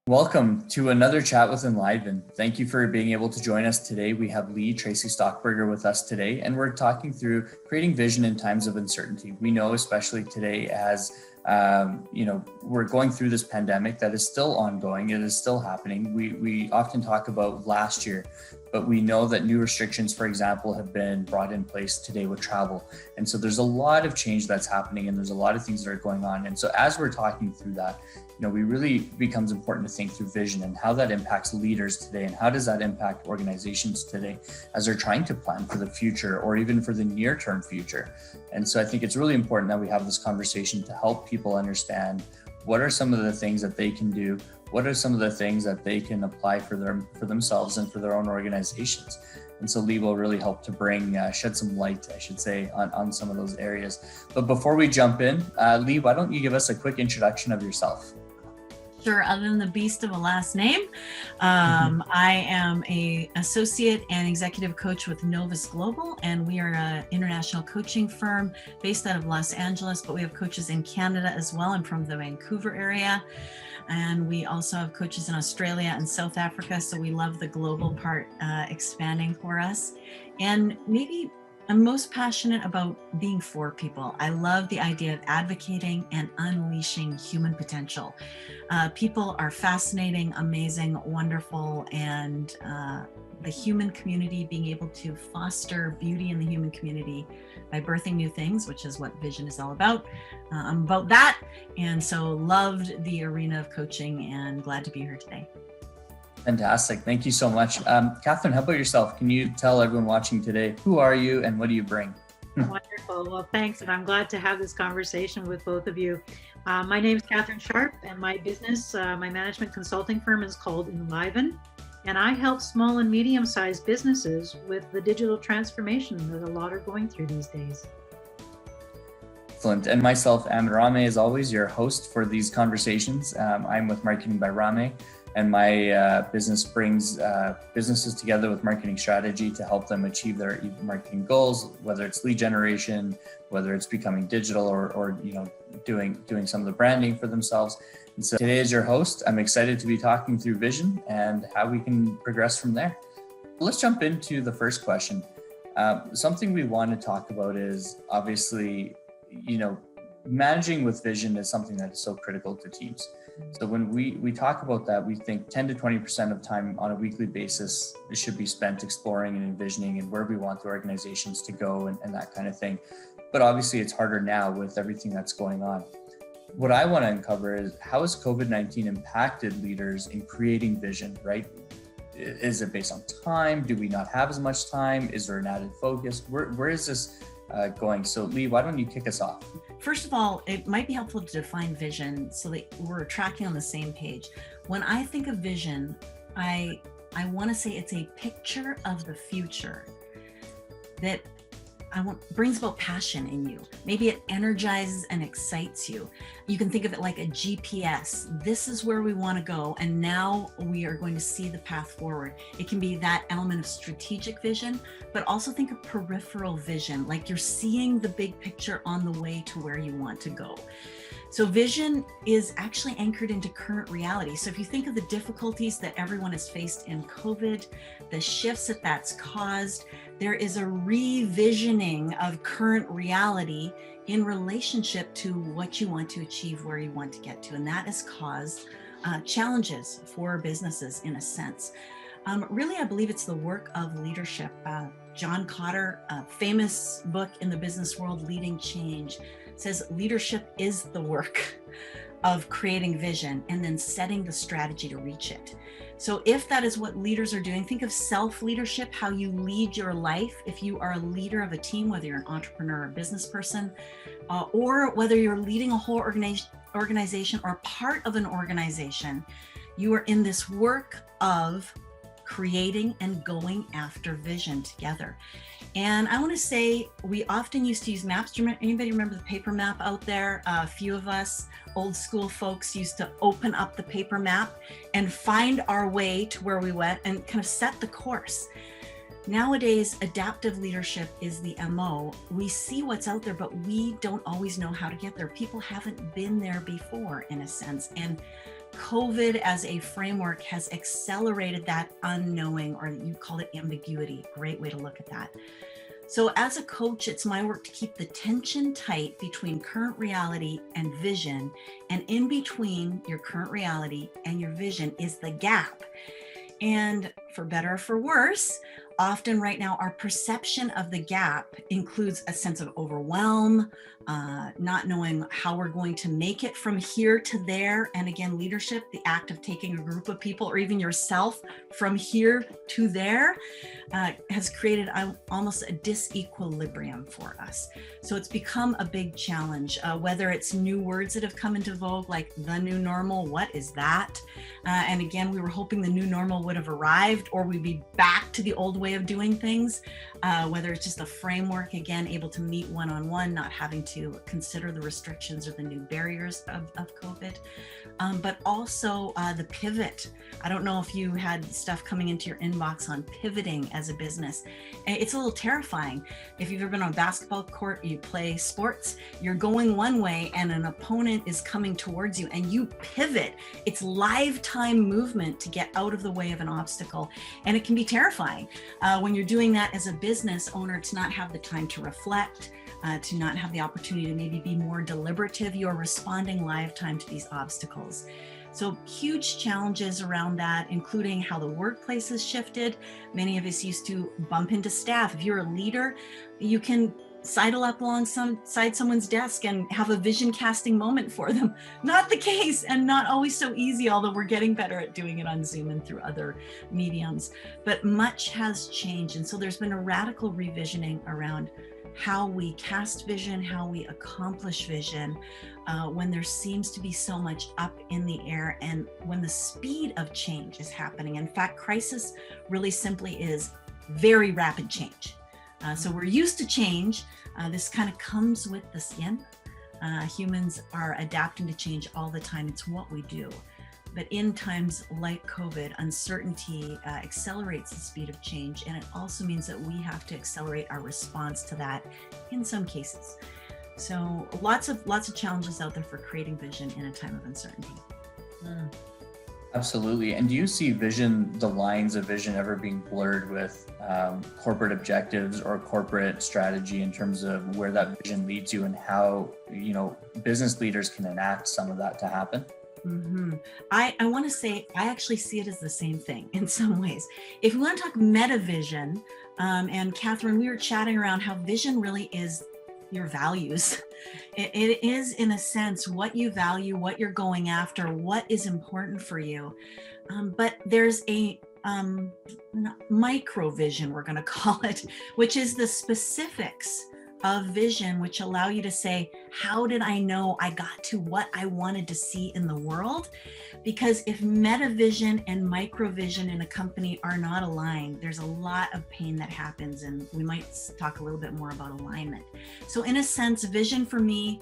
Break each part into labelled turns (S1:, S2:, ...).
S1: Welcome to another chat with Enliven. Thank you for being able to join us today. We have Lee Tracy Stockberger with us today, and we're talking through creating vision in times of uncertainty. We know, especially today, as we're going through this pandemic that is still ongoing. It is still happening. We often talk about last year, but we know that new restrictions, for example, have been brought in place today with travel. And so there's a lot of change that's happening, and there's a lot of things that are going on. And so as we're talking through that, we really becomes important to think through vision and how that impacts leaders today, and how does that impact organizations today as they're trying to plan for the future or even for the near-term future. And so I think it's really important that we have this conversation to help people understand what are some of the things that they can do, what are some of the things that they can apply for themselves and for their own organizations. And so Lee will really help to shed some light, I should say, on some of those areas. But before we jump in, Lee, why don't you give us a quick introduction of yourself?
S2: Sure. Other than the beast of a last name, I am an associate and executive coach with Novus Global, and we are an international coaching firm based out of Los Angeles, but we have coaches in Canada as well. I'm from the Vancouver area, and we also have coaches in Australia and South Africa, so we love the global part expanding for us. And maybe I'm most passionate about being for people. I love the idea of advocating and unleashing human potential. People are fascinating, amazing, wonderful, and the human community, being able to foster beauty in the human community by birthing new things, which is what vision is all about. I'm about that, and so loved the arena of coaching and glad to be here today.
S1: Fantastic. Thank you so much. Catherine, how about yourself? Can you tell everyone watching today, who are you and what do you bring?
S3: Wonderful. Well, thanks. And I'm glad to have this conversation with both of you. My name is Catherine Sharp, and my business, my management consulting firm is called Enliven. And I help small and medium-sized businesses with the digital transformation that a lot are going through these days.
S1: Excellent. And myself, Amit Rame, as always, your host for these conversations. I'm with Marketing by Rame. And my business brings businesses together with marketing strategy to help them achieve their marketing goals, whether it's lead generation, whether it's becoming digital or doing some of the branding for themselves. And so today, as your host, I'm excited to be talking through vision and how we can progress from there. Let's jump into the first question. Something we want to talk about is obviously, managing with vision is something that is so critical to teams. So when we talk about that, we think 10 to 20% of time on a weekly basis, it should be spent exploring and envisioning and where we want the organizations to go and that kind of thing. But obviously it's harder now with everything that's going on. What I want to uncover is how has COVID-19 impacted leaders in creating vision, right? Is it based on time? Do we not have as much time? Is there an added focus? Where is this going? So Lee, why don't you kick us off?
S2: First of all, it might be helpful to define vision so that we're tracking on the same page. When I think of vision, I want to say it's a picture of the future that brings about passion in you. Maybe it energizes and excites you. You can think of it like a GPS. This is where we want to go, and now we are going to see the path forward. It can be that element of strategic vision, but also think of peripheral vision, like you're seeing the big picture on the way to where you want to go. So vision is actually anchored into current reality. So if you think of the difficulties that everyone has faced in COVID, the shifts that's caused, there is a revisioning of current reality in relationship to what you want to achieve, where you want to get to. And that has caused challenges for businesses in a sense. Really, I believe it's the work of leadership. John Kotter, a famous book in the business world, Leading Change, says leadership is the work of creating vision and then setting the strategy to reach it. So if that is what leaders are doing, think of self-leadership, how you lead your life. If you are a leader of a team, whether you're an entrepreneur or business person, or whether you're leading a whole organization or part of an organization, you are in this work of creating and going after vision together. And I want to say we often used to use maps. Anybody remember the paper map out there? A few of us old school folks used to open up the paper map and find our way to where we went and kind of set the course. Nowadays, adaptive leadership is the MO. We see what's out there, but we don't always know how to get there. People haven't been there before, in a sense. And COVID as a framework has accelerated that unknowing, or you call it ambiguity. Great way to look at that. So as a coach, it's my work to keep the tension tight between current reality and vision. And in between your current reality and your vision is the gap. And for better or for worse, often right now, our perception of the gap includes a sense of overwhelm, not knowing how we're going to make it from here to there. And again, leadership, the act of taking a group of people or even yourself from here to there, has created almost a disequilibrium for us. So it's become a big challenge, whether it's new words that have come into vogue, like the new normal, what is that? And again, we were hoping the new normal would have arrived, or we'd be back to the old way of doing things, whether it's just a framework, again, able to meet one-on-one, not having to consider the restrictions or the new barriers of COVID, but also the pivot. I don't know if you had stuff coming into your inbox on pivoting as a business. It's a little terrifying. If you've ever been on a basketball court, you play sports, you're going one way and an opponent is coming towards you and you pivot. It's lifetime movement to get out of the way of an obstacle. And it can be terrifying when you're doing that as a business owner, to not have the time to reflect, to not have the opportunity to maybe be more deliberative. You're responding lifetime to these obstacles. So huge challenges around that, including how the workplace has shifted. Many of us used to bump into staff. If you're a leader, you can sidle up alongside someone's desk and have a vision casting moment for them. Not the case, and not always so easy, although we're getting better at doing it on Zoom and through other mediums. But much has changed. And so there's been a radical revisioning around how we cast vision, how we accomplish vision, when there seems to be so much up in the air and when the speed of change is happening. In fact, crisis really simply is very rapid change. So we're used to change. This kind of comes with the skin. Humans are adapting to change all the time. It's what we do. But in times like COVID, uncertainty accelerates the speed of change, and it also means that we have to accelerate our response to that in some cases. So lots of challenges out there for creating vision in a time of uncertainty.
S1: Absolutely. And do you see vision, the lines of vision, ever being blurred with corporate objectives or corporate strategy in terms of where that vision leads you, and how, business leaders can enact some of that to happen?
S2: Mm-hmm. I want to say, I actually see it as the same thing in some ways. If we want to talk Metavision, and Catherine, we were chatting around how vision really is your values. It is, in a sense, what you value, what you're going after, what is important for you. But there's a microvision, we're going to call it, which is the specifics of vision, which allow you to say, how did I know I got to what I wanted to see in the world? Because if metavision and microvision in a company are not aligned, there's a lot of pain that happens, and we might talk a little bit more about alignment. So in a sense, vision for me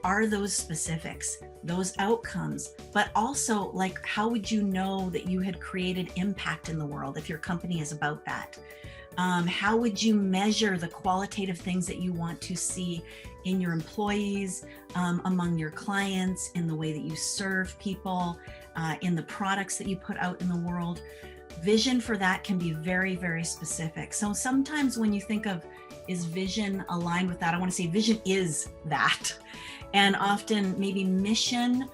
S2: are those specifics, those outcomes, but also, like, how would you know that you had created impact in the world if your company is about that? How would you measure the qualitative things that you want to see in your employees, among your clients, in the way that you serve people, in the products that you put out in the world? Vision for that can be very, very specific. So sometimes when you think of, is vision aligned with that? I want to say vision is that. And often maybe mission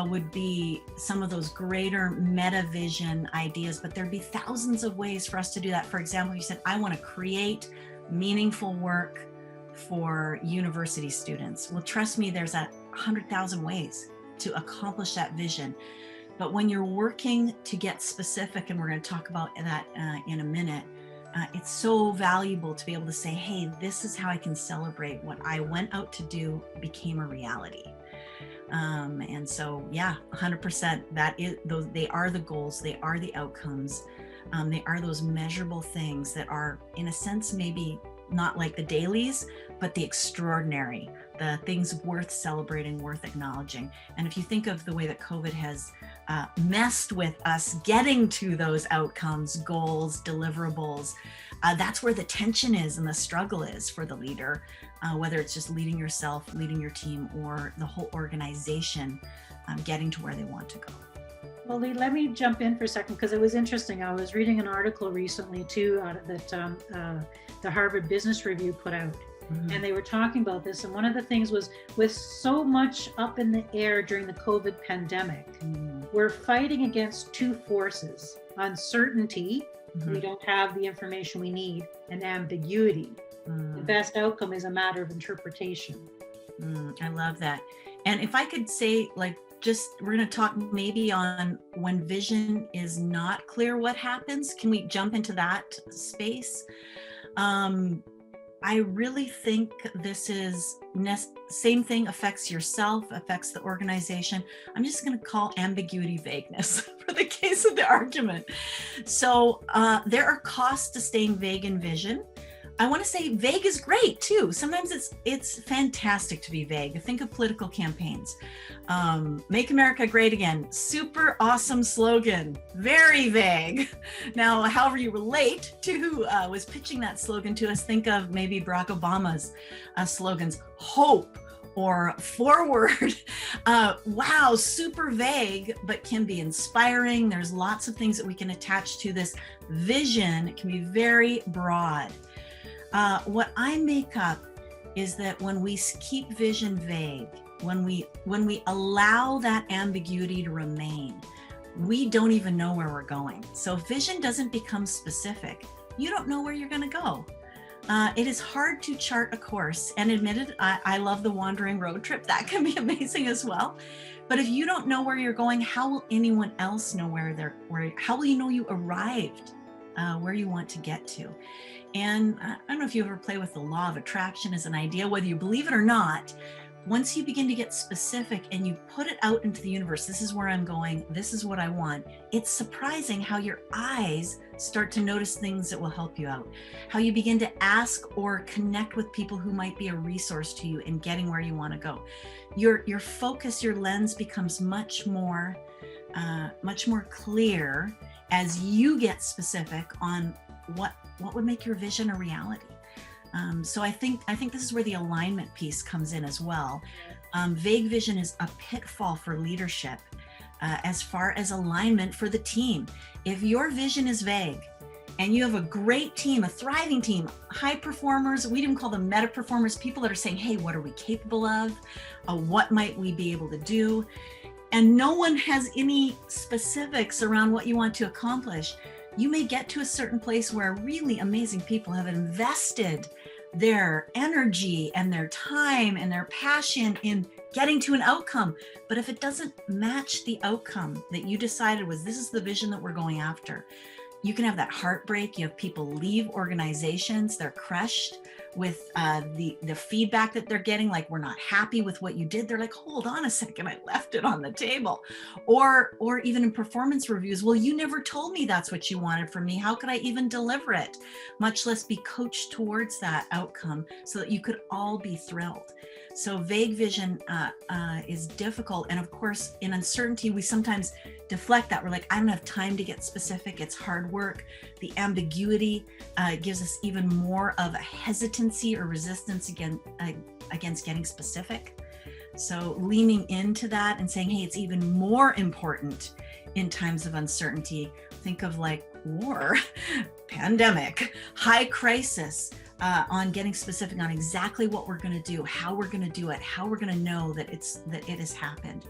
S2: would be some of those greater meta vision ideas, but there'd be thousands of ways for us to do that. For example, you said, I want to create meaningful work for university students. Well, trust me, there's 100,000 ways to accomplish that vision. But when you're working to get specific, and we're going to talk about that in a minute, it's so valuable to be able to say, hey, this is how I can celebrate what I went out to do became a reality. And so, yeah, 100%, that is, they are the goals, they are the outcomes, they are those measurable things that are, in a sense, maybe not like the dailies, but the extraordinary, the things worth celebrating, worth acknowledging. And if you think of the way that COVID has messed with us getting to those outcomes, goals, deliverables, that's where the tension is and the struggle is for the leader, whether it's just leading yourself, leading your team, or the whole organization. getting to where they want to go.
S3: Well, Lee, let me jump in for a second because it was interesting. I was reading an article recently too that the Harvard Business Review put out. And they were talking about this. And one of the things was, with so much up in the air during the COVID pandemic, we're fighting against two forces: uncertainty, we don't have the information we need, and ambiguity. The best outcome is a matter of interpretation.
S2: I love that. And if I could say, like, we're going to talk maybe on when vision is not clear, what happens. Can we jump into that space? I really think this is same thing, affects yourself, affects the organization. I'm just going to call ambiguity vagueness for the case of the argument. So there are costs to staying vague in vision. I want to say vague is great too. Sometimes it's fantastic to be vague. Think of political campaigns. Make America Great Again. Super awesome slogan. Very vague. Now, however you relate to who was pitching that slogan to us, think of maybe Barack Obama's slogans, hope or forward. Wow, super vague, but can be inspiring. There's lots of things that we can attach to this vision. It can be very broad. What I make up is that when we keep vision vague, when we allow that ambiguity to remain, we don't even know where we're going. So if vision doesn't become specific, you don't know where you're going to go. It is hard to chart a course, and admitted, I love the wandering road trip. That can be amazing as well. But if you don't know where you're going, how will anyone else know how will you know you arrived where you want to get to? And I don't know if you ever play with the law of attraction as an idea, whether you believe it or not. Once you begin to get specific and you put it out into the universe, this is where I'm going, this is what I want, it's surprising how your eyes start to notice things that will help you out, how you begin to ask or connect with people who might be a resource to you in getting where you want to go. Your focus, your lens becomes much more clear as you get specific on what would make your vision a reality. So I think this is where the alignment piece comes in as well. Vague vision is a pitfall for leadership as far as alignment for the team. If your vision is vague and you have a great team, a thriving team, high performers, we even call them meta performers, people that are saying, hey, what are we capable of? What might we be able to do? And no one has any specifics around what you want to accomplish. You may get to a certain place where really amazing people have invested their energy and their time and their passion in getting to an outcome. But if it doesn't match the outcome that you decided was, this is the vision that we're going after, you can have that heartbreak. You have people leave organizations, they're crushed with the feedback that they're getting, like, we're not happy with what you did. They're like, hold on a second, I left it on the table. Or even in performance reviews, well, you never told me that's what you wanted from me. How could I even deliver it? Much less be coached towards that outcome so that you could all be thrilled. So vague vision is difficult. And of course, in uncertainty, we sometimes deflect that. We're like, I don't have time to get specific. It's hard work. The ambiguity gives us even more of a hesitancy or resistance against getting specific. So leaning into that and saying, hey, it's even more important in times of uncertainty. Think of like war, pandemic, high crisis, on getting specific on exactly what we're going to do, how we're going to do it, how we're going to know that it has happened.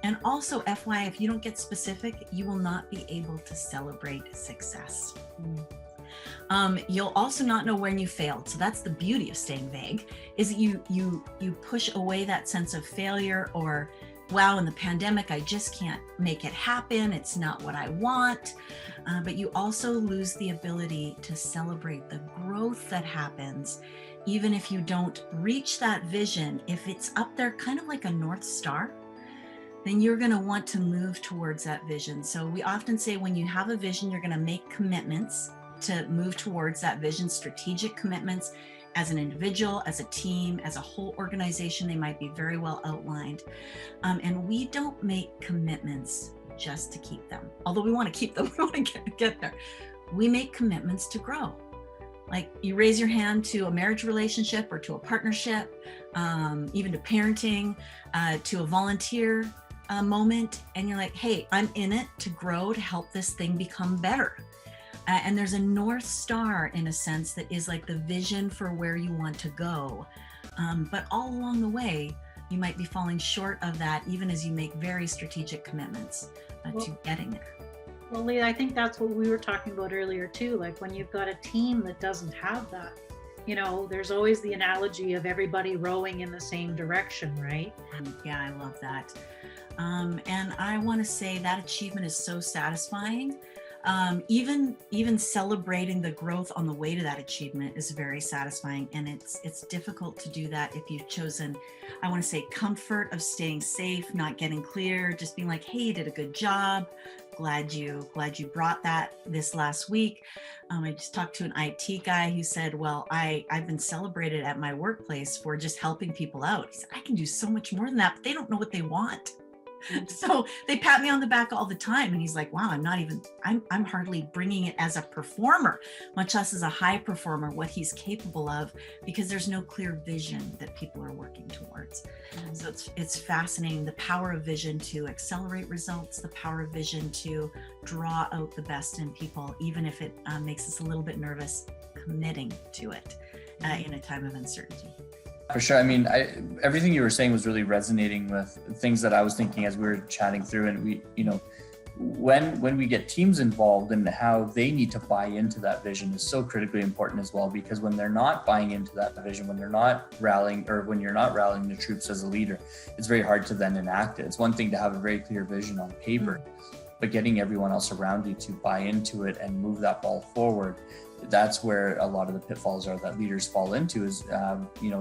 S2: And also, FYI, if you don't get specific, you will not be able to celebrate success. You'll also not know when you failed. So that's the beauty of staying vague, is that you push away that sense of failure, or, wow, in the pandemic, I just can't make it happen. It's not what I want. But you also lose the ability to celebrate the growth that happens, even if you don't reach that vision. If it's up there kind of like a North Star, then you're going to want to move towards that vision. So we often say when you have a vision, you're going to make commitments to move towards that vision, strategic commitments as an individual, as a team, as a whole organization. They might be very well outlined. And we don't make commitments just to keep them. Although we want to keep them, we want to get there. We make commitments to grow. Like you raise your hand to a marriage relationship or to a partnership, even to parenting, to a volunteer. moment and you're like, hey, I'm in it to grow, to help this thing become better. And there's a North Star in a sense that is like the vision for where you want to go. But all along the way, you might be falling short of that, even as you make very strategic commitments to getting there.
S3: Well, Leah, I think that's what we were talking about earlier too. Like when you've got a team that doesn't have that, there's always the analogy of everybody rowing in the same direction, right?
S2: Yeah, I love that. And I want to say that achievement is so satisfying. Even celebrating the growth on the way to that achievement is very satisfying, and it's difficult to do that if you've chosen, I want to say, comfort of staying safe, not getting clear, just being like, hey, you did a good job. Glad you brought that this last week. I just talked to an IT guy who said, well, I've been celebrated at my workplace for just helping people out. He said, I can do so much more than that, but they don't know what they want. So they pat me on the back all the time. And he's like, wow, I'm hardly bringing it as a performer, much less as a high performer, what he's capable of, because there's no clear vision that people are working towards. So it's fascinating, the power of vision to accelerate results, the power of vision to draw out the best in people, even if it makes us a little bit nervous committing to it in a time of uncertainty.
S1: For sure. I mean, everything you were saying was really resonating with things that I was thinking as we were chatting through. And we, when we get teams involved and how they need to buy into that vision is so critically important as well, because when they're not buying into that vision, when they're not rallying, or when you're not rallying the troops as a leader, it's very hard to then enact it. It's one thing to have a very clear vision on paper, but getting everyone else around you to buy into it and move that ball forward, that's where a lot of the pitfalls are that leaders fall into is,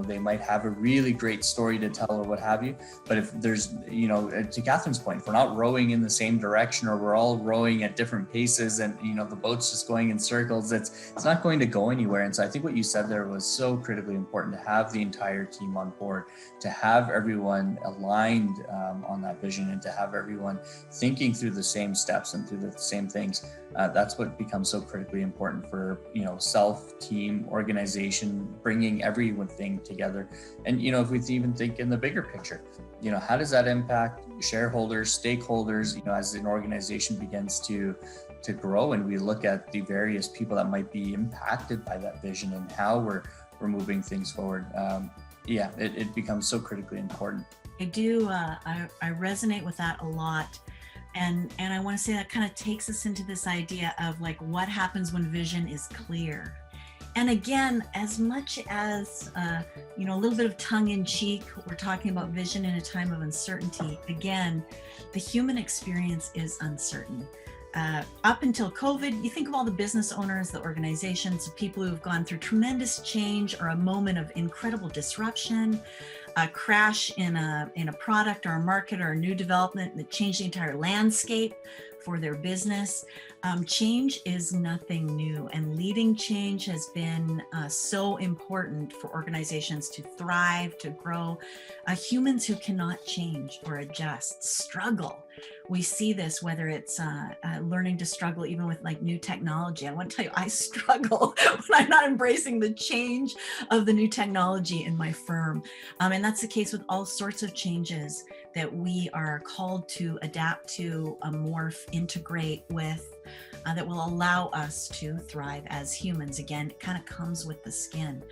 S1: they might have a really great story to tell or what have you. But if there's, to Catherine's point, if we're not rowing in the same direction, or we're all rowing at different paces and, the boat's just going in circles, it's not going to go anywhere. And so I think what you said there was so critically important, to have the entire team on board, to have everyone aligned on that vision, and to have everyone thinking through the same steps and through the same things. That's what becomes so critically important for, self, team, organization, bringing everything together. And, if we even think in the bigger picture, how does that impact shareholders, stakeholders, as an organization begins to grow, and we look at the various people that might be impacted by that vision and how we're moving things forward. It becomes so critically important.
S2: I do. I resonate with that a lot. And I want to say that kind of takes us into this idea of like what happens when vision is clear. And again, as much as, a little bit of tongue in cheek, we're talking about vision in a time of uncertainty. Again, the human experience is uncertain. Up until COVID, you think of all the business owners, the organizations, the people who have gone through tremendous change or a moment of incredible disruption, a crash in a product or a market or a new development that changed the entire landscape for their business. Change is nothing new, and leading change has been so important for organizations to thrive, to grow. Humans who cannot change or adjust struggle. We see this, whether it's learning to struggle even with like new technology. I want to tell you, I struggle when I'm not embracing the change of the new technology in my firm. And that's the case with all sorts of changes that we are called to adapt to, morph, integrate with, that will allow us to thrive as humans. Again, it kind of comes with the skin.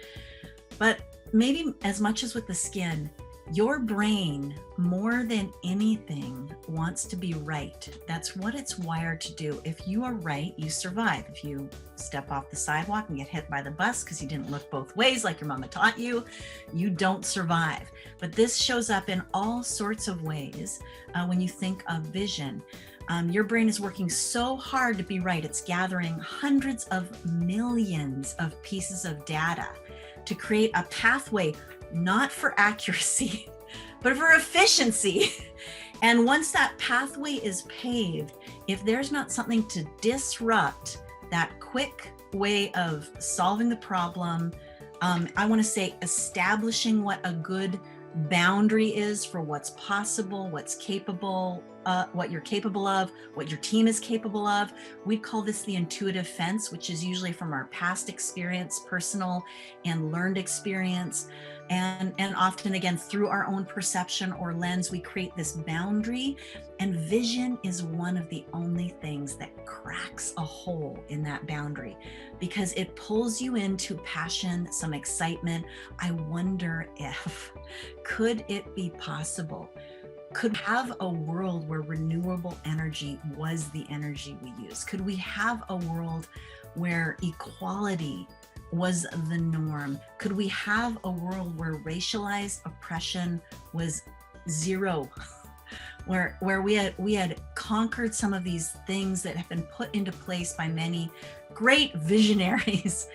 S2: But maybe as much as with the skin, your brain, more than anything, wants to be right. That's what it's wired to do. If you are right, you survive. If you step off the sidewalk and get hit by the bus because you didn't look both ways like your mama taught you, you don't survive. But this shows up in all sorts of ways when you think of vision. Your brain is working so hard to be right. It's gathering hundreds of millions of pieces of data to create a pathway, not for accuracy, but for efficiency. And once that pathway is paved, if there's not something to disrupt that quick way of solving the problem, I want to say establishing what a good boundary is for what's possible, what's capable, what you're capable of, what your team is capable of. We call this the intuitive fence, which is usually from our past experience, personal and learned experience. And often, again, through our own perception or lens, we create this boundary. And vision is one of the only things that cracks a hole in that boundary, because it pulls you into passion, some excitement. I wonder if, could it be possible? Could have a world where renewable energy was the energy we use? Could we have a world where equality was the norm? Could we have a world where racialized oppression was zero? where we had conquered some of these things that have been put into place by many great visionaries,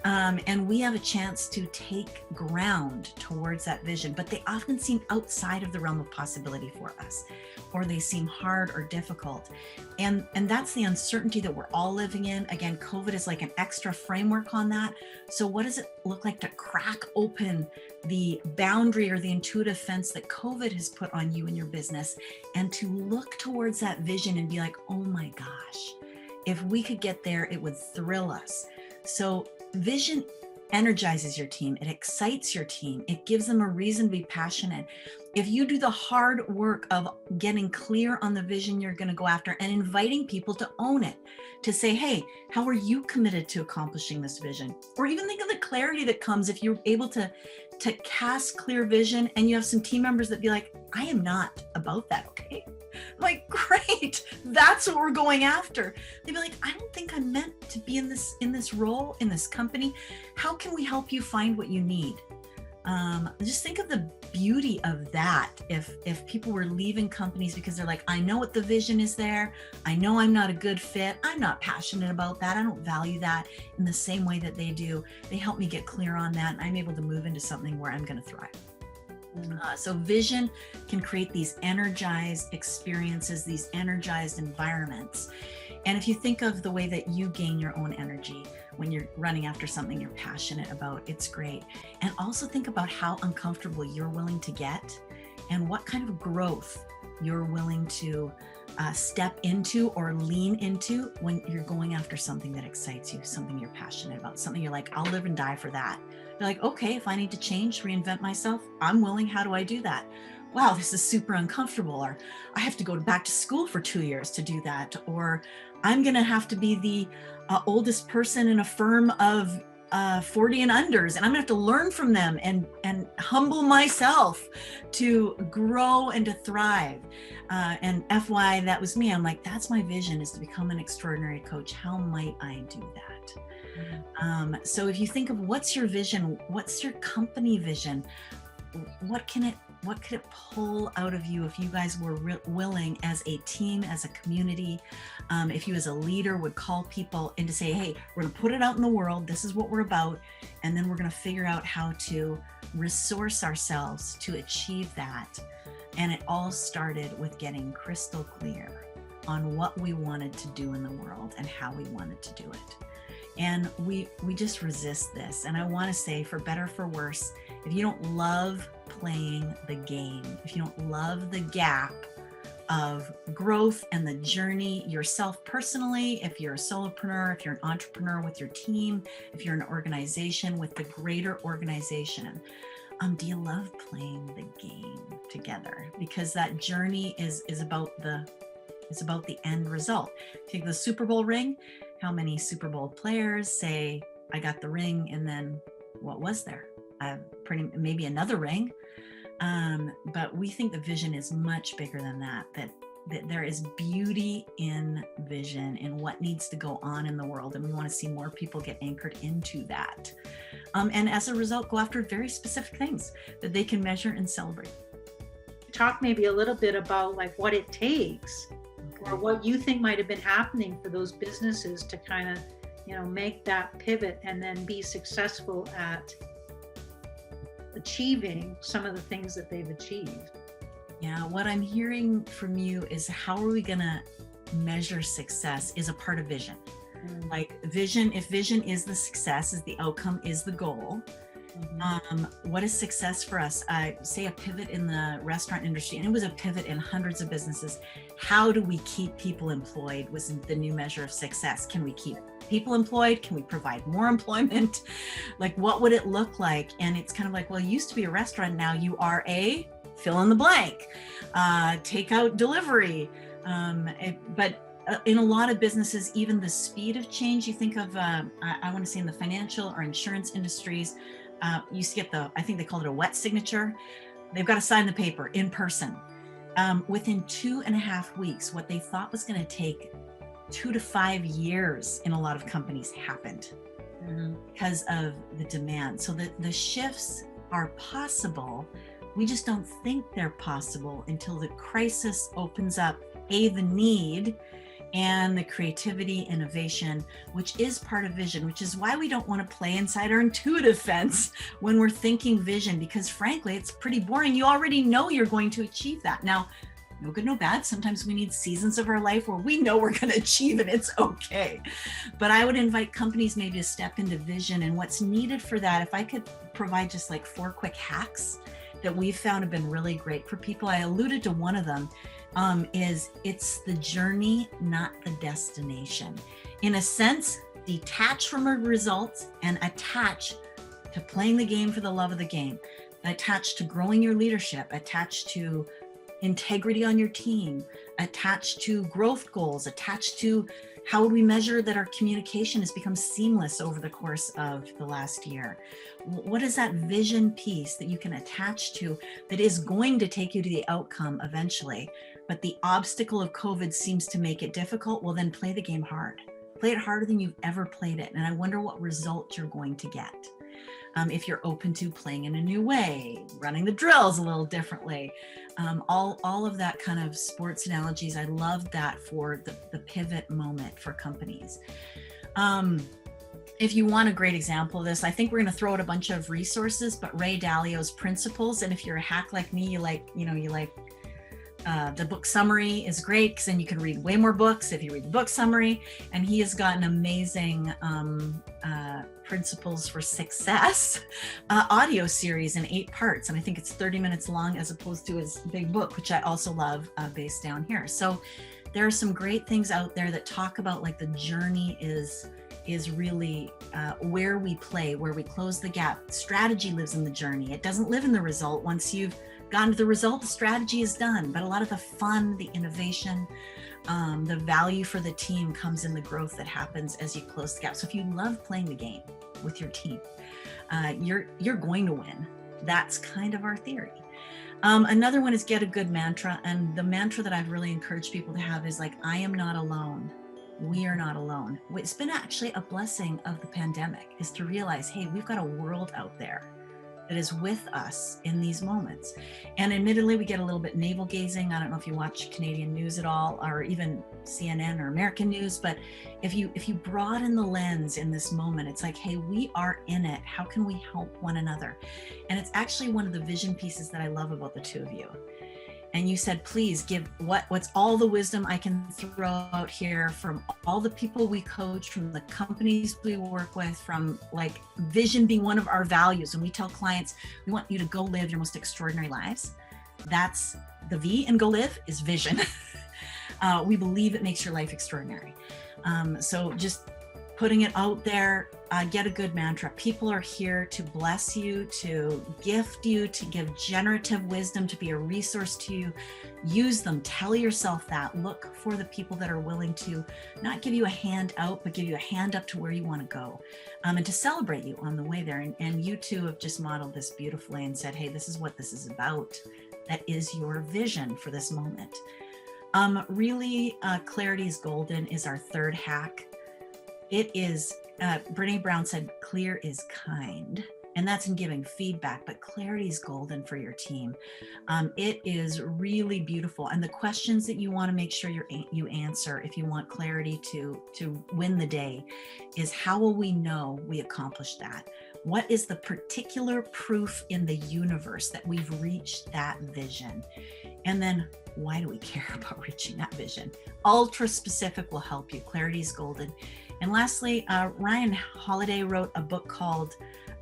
S2: and we have a chance to take ground towards that vision, but they often seem outside of the realm of possibility for us, or they seem hard or difficult, and that's the uncertainty that we're all living in. Again, COVID is like an extra framework on that. So what does it look like to crack open the boundary or the intuitive fence that COVID has put on you and your business, and to look towards that vision and be like, oh my gosh, if we could get there, it would thrill us. So vision energizes your team. It excites your team. It gives them a reason to be passionate. If you do the hard work of getting clear on the vision you're going to go after and inviting people to own it, to say, hey, how are you committed to accomplishing this vision? Or even think of the clarity that comes if you're able to cast clear vision and you have some team members that be like, I am not about that, okay? Like, great, that's what we're going after. They'd be like, I don't think I'm meant to be in this role, in this company. How can we help you find what you need? Just think of the beauty of that. If people were leaving companies because they're like, I know what the vision is there. I know I'm not a good fit. I'm not passionate about that. I don't value that in the same way that they do. They help me get clear on that, and I'm able to move into something where I'm going to thrive. So vision can create these energized experiences, these energized environments. And if you think of the way that you gain your own energy when you're running after something you're passionate about, it's great. And also think about how uncomfortable you're willing to get and what kind of growth you're willing to step into or lean into when you're going after something that excites you, something you're passionate about, something you're like, I'll live and die for that. You're like, okay, if I need to change, reinvent myself, I'm willing. How do I do that? Wow, this is super uncomfortable. Or I have to go back to school for 2 years to do that. Or I'm going to have to be the oldest person in a firm of 40 and unders, and I'm gonna have to learn from them and humble myself to grow and to thrive. And FY, that was me. I'm like, that's my vision, is to become an extraordinary coach. How might I do that? So if you think of what's your vision, what's your company vision, what could it pull out of you if you guys were willing as a team, as a community, if you as a leader would call people in to say, hey, we're going to put it out in the world. This is what we're about. And then we're going to figure out how to resource ourselves to achieve that. And it all started with getting crystal clear on what we wanted to do in the world and how we wanted to do it. And we just resist this. And I want to say, for better, for worse, if you don't love playing the game, if you don't love the gap of growth and the journey yourself personally, if you're a solopreneur, if you're an entrepreneur with your team, if you're an organization with the greater organization, do you love playing the game together? Because that journey is about the end result. Take the Super Bowl ring. How many Super Bowl players say, I got the ring, and then what was there? Maybe another ring. But we think the vision is much bigger than that there is beauty in vision, in what needs to go on in the world. And we want to see more people get anchored into that. And as a result, go after very specific things that they can measure and celebrate.
S3: Talk maybe a little bit about like what it takes, or what you think might have been happening for those businesses to kind of, make that pivot and then be successful at achieving some of the things that they've achieved.
S2: Yeah, what I'm hearing from you is, how are we going to measure success is a part of vision. Like vision, if vision is the success, is the outcome, is the goal, What is success for us? I say a pivot in the restaurant industry, and it was a pivot in hundreds of businesses. How do we keep people employed was the new measure of success. Can we keep people employed? Can we provide more employment? Like, what would it look like? And it's kind of like, well, you used to be a restaurant, now you are a fill in the blank, takeout delivery. But in a lot of businesses, even the speed of change, you think of, I want to say in the financial or insurance industries, you used to get I think they called it a wet signature. They've got to sign the paper in person. Within 2.5 weeks, what they thought was going to take 2 to 5 years in a lot of companies happened because of the demand. So the shifts are possible. We just don't think they're possible until the crisis opens up, the need and the creativity, innovation, which is part of vision, which is why we don't want to play inside our intuitive fence when we're thinking vision, because frankly, it's pretty boring. You already know you're going to achieve that. Now, no good, no bad. Sometimes we need seasons of our life where we know we're going to achieve it. It's okay. But I would invite companies maybe to step into vision, and what's needed for that, if I could provide just like 4 quick hacks that we've found have been really great for people. I alluded to one of them. It's the journey, not the destination. In a sense, detach from the results and attach to playing the game for the love of the game, attach to growing your leadership, attach to integrity on your team, attach to growth goals, attach to how would we measure that our communication has become seamless over the course of the last year? What is that vision piece that you can attach to that is going to take you to the outcome eventually, but the obstacle of COVID seems to make it difficult? Well, then play the game hard. Play it harder than you've ever played it. And I wonder what result you're going to get. If you're open to playing in a new way, running the drills a little differently, all of that kind of sports analogies. I love that for the pivot moment for companies. If you want a great example of this, I think we're going to throw out a bunch of resources, but Ray Dalio's principles. And if you're a hack like me, you like the book summary is great, because then you can read way more books if you read the book summary. And he has got an amazing principles for success audio series in 8 parts. And I think it's 30 minutes long as opposed to his big book, which I also love, based down here. So there are some great things out there that talk about like the journey is really where we play, where we close the gap. Strategy lives in the journey. It doesn't live in the result. Once you've gotten to the result, the strategy is done. But a lot of the fun, the innovation, the value for the team comes in the growth that happens as you close the gap. So if you love playing the game with your team, you're going to win. That's kind of our theory. Another one is get a good mantra. And the mantra that I've really encouraged people to have is like, I am not alone. We are not alone. It's been actually a blessing of the pandemic, is to realize, hey, we've got a world out there that is with us in these moments. And admittedly, we get a little bit navel gazing. I don't know if you watch Canadian news at all, or even CNN or American news, but if you broaden the lens in this moment, it's like, hey, we are in it. How can we help one another? And it's actually one of the vision pieces that I love about the two of you. And you said, please give what's all the wisdom I can throw out here from all the people we coach, from the companies we work with, from like vision being one of our values. And we tell clients, we want you to go live your most extraordinary lives. That's the V in go live is vision. We believe it makes your life extraordinary. So just putting it out there, get a good mantra. People are here to bless you, to gift you, to give generative wisdom, to be a resource to you. Use them. Tell yourself that. Look for the people that are willing to not give you a hand out, but give you a hand up to where you want to go, and to celebrate you on the way there. And you two have just modeled this beautifully and said, hey, this is what this is about. That is your vision for this moment. Really, clarity is golden is our third hack. It is, Brene Brown said, clear is kind, and that's in giving feedback, but clarity is golden for your team. It is really beautiful. And the questions that you want to make sure you answer if you want clarity to win the day is, how will we know we accomplished that? What is the particular proof in the universe that we've reached that vision? And then, why do we care about reaching that vision? Ultra specific will help you. Clarity is golden. And lastly, Ryan Holiday wrote a book called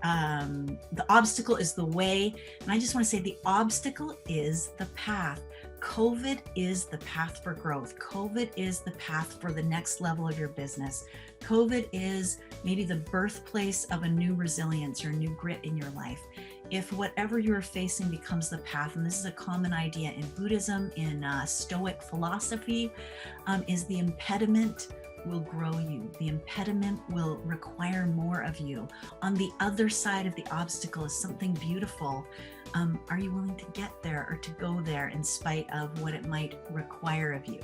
S2: The obstacle is the way. And I just want to say the obstacle is the path. COVID is the path for growth. COVID is the path for the next level of your business. COVID is maybe the birthplace of a new resilience or new grit in your life. If whatever you're facing becomes the path, and this is a common idea in Buddhism, in Stoic philosophy, is the impediment will grow you. The impediment will require more of you. On the other side of the obstacle is something beautiful. Are you willing to get there or to go there in spite of what it might require of you,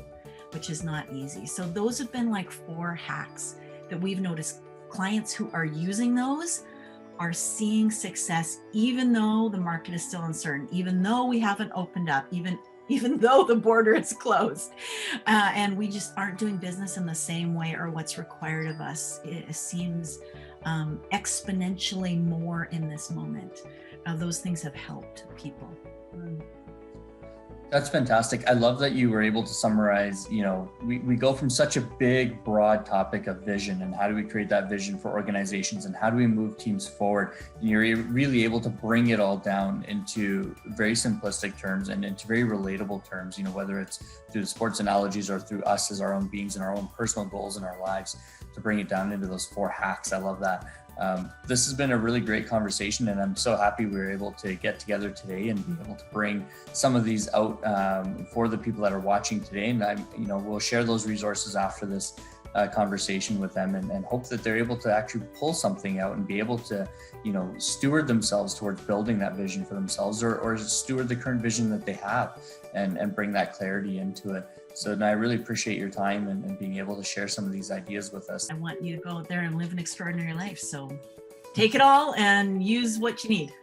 S2: which is not easy. So those have been like 4 hacks that we've noticed. Clients who are using those are seeing success, even though the market is still uncertain, even though we haven't opened up, even though the border is closed, and we just aren't doing business in the same way or what's required of us. It seems exponentially more in this moment. Those things have helped people.
S1: That's fantastic. I love that you were able to summarize, we go from such a big, broad topic of vision and how do we create that vision for organizations and how do we move teams forward? And you're really able to bring it all down into very simplistic terms and into very relatable terms, whether it's through the sports analogies or through us as our own beings and our own personal goals in our lives, to bring it down into those 4 hacks. I love that. This has been a really great conversation, and I'm so happy we were able to get together today and be able to bring some of these out for the people that are watching today. And we'll share those resources after this conversation with them, and hope that they're able to actually pull something out and be able to, steward themselves towards building that vision for themselves, or steward the current vision that they have, and bring that clarity into it. So I really appreciate your time and being able to share some of these ideas with us.
S2: I want you to go out there and live an extraordinary life. So take it all and use what you need.